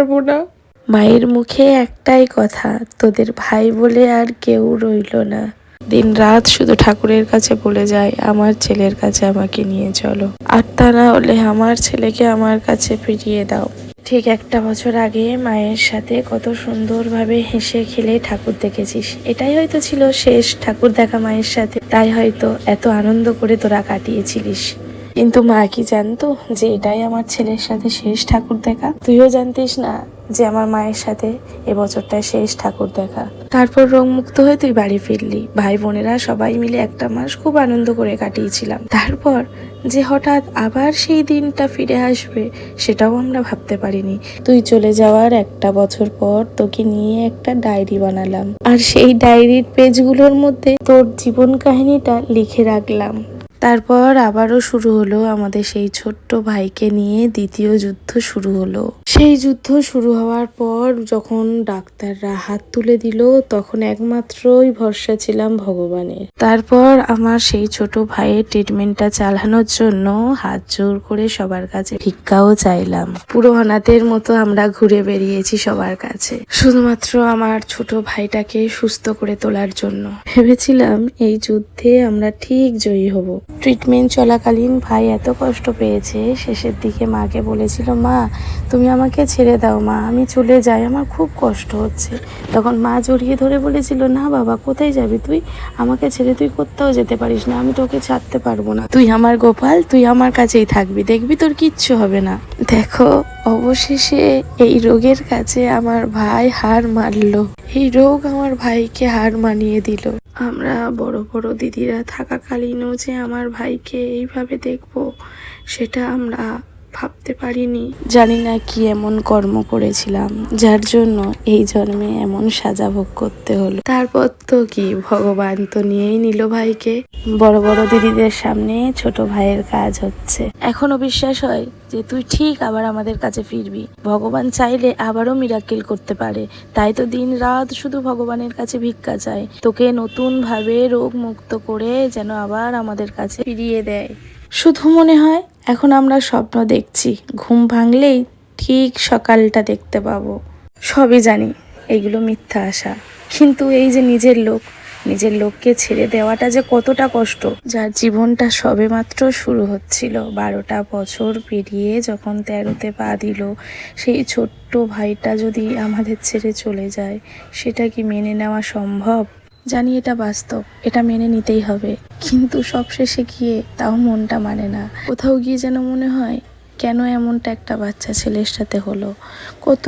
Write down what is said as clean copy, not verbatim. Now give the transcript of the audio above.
পারবো না। মায়ের মুখে একটাই কথা, তোদের ভাই বলে আর কেউ রইল না। দিন রাত শুধু ঠাকুরের কাছে বলে যায়, আমার ছেলের কাছে আমাকে নিয়ে চলো, আর তা না হলে আমার ছেলেকে আমার কাছে ফিরিয়ে দাও। ঠিক 1 বছর আগে মায়ের সাথে কত সুন্দরভাবে হেসে খেলে ঠাকুর দেখেছিস। এটাই হয়তো ছিল শেষ ঠাকুর দেখা মায়ের সাথে, তাই হয়তো এত আনন্দ করে তোরা কাটিয়েছিলিস। কিন্তু মা কি জানতো যে এটাই আমার ছেলের সাথে শেষ ঠাকুর দেখা? তুইও জানতিস না যে আমার মায়ের সাথে এবছরটায় শেষ ঠাকুর দেখা। তারপর রোগমুক্ত হয়ে তুই বাড়ি ফিরলি, ভাই বোনেরা সবাই মিলে 1 মাস খুব আনন্দ করে কাটিয়েছিলাম। তারপর যে হঠাৎ আবার সেই দিনটা ফিরে আসবে সেটাও আমরা ভাবতে পারিনি। তুই চলে যাওয়ার 1 বছর পর তোকে নিয়ে একটা ডায়েরি বানালাম, আর সেই ডায়েরির পেজগুলোর মধ্যে তোর জীবন কাহিনীটা লিখে রাখলাম। তারপর আবারও শুরু হলো আমাদের সেই ছোট্ট ভাইকে নিয়ে দ্বিতীয় যুদ্ধ শুরু হলো। সেই যুদ্ধ শুরু হওয়ার পর যখন ডাক্তাররা হাত তুলে দিল, তখন একমাত্রই ভরসা ছিলাম ভগবানের। তারপর আমার সেই ছোট ভাইয়ের ট্রিটমেন্টটা চালানোর জন্য হাত জোর করে সবার কাছে ভিক্ষাও চাইলাম। পুরো অনাথের মতো আমরা ঘুরে বেরিয়েছি সবার কাছে, শুধুমাত্র আমার ছোট ভাইটাকে সুস্থ করে তোলার জন্য। ভেবেছিলাম এই যুদ্ধে আমরা ঠিক জয়ী হব। ট্রিটমেন্ট চলাকালীন ভাই এত কষ্ট পেয়েছে, শেষের দিকে মাকে বলেছিল, মা তুমি আমাকে ছেড়ে দাও, মা আমি চলে যাই, আমার খুব কষ্ট হচ্ছে। তখন মা জড়িয়ে ধরে বলেছিল, না বাবা কোথায় যাবি তুই, আমাকে ছেড়ে তুই কোথাও যেতে পারিস না, আমি তোকে ছাড়তে পারবো না, তুই আমার গোপাল, তুই আমার কাছেই থাকবি, দেখবি তোর কিচ্ছু হবে না। দেখো অবশেষে এই রোগের কাছে আমার ভাই হার মানলো। এই রোগ আমার ভাইকে হার মানিয়ে দিল। আমরা বড় বড় দিদিরা থাকাকালীনও যে আমার ভাইকে এইভাবে দেখবো সেটা আমরা ভাবতে পারিনি। জানি না কি এমন কর্ম করেছিলাম যার জন্য এই জন্মে এমন সাজা ভোগ করতে হলো। তারপর তো কি, ভগবান তো নিয়েই নিল ভাইকে। বড় বড় দিদিদের সামনে ছোট ভাইয়ের কাজ হচ্ছে। এখনো বিশ্বাস হয় যে তুই ঠিক আবার আমাদের কাছে ফিরবি। ভগবান চাইলে আবারও মিরাকেল করতে পারে, তাই তো দিন রাত শুধু ভগবানের কাছে ভিক্ষা চায়, তোকে নতুন ভাবে রোগ মুক্ত করে যেন আবার আমাদের কাছে ফিরিয়ে দেয়। শুধু মনে হয় এখন আমরা স্বপ্ন দেখছি, ঘুম ভাঙলেই ঠিক সকালটা দেখতে পাবো। সবই জানি এগুলো মিথ্যা আশা, কিন্তু এই যে নিজের লোককে ছেড়ে দেওয়াটা যে কতটা কষ্ট। যার জীবনটা সবেমাত্র শুরু হচ্ছিল, 12টা বছর পেরিয়ে যখন 13তে পা দিল, সেই ছোট্ট ভাইটা যদি আমাদের ছেড়ে চলে যায়, সেটা কি মেনে নেওয়া সম্ভব? জানি এটা বাস্তব, এটা মেনে নিতেই হবে, কিন্তু সবশেষে গিয়ে তাও মনটা মানে না। কোথাও গিয়ে যেন মনে হয় কেন এমনটা একটা বাচ্চা ছেলের সাথে হলো। কত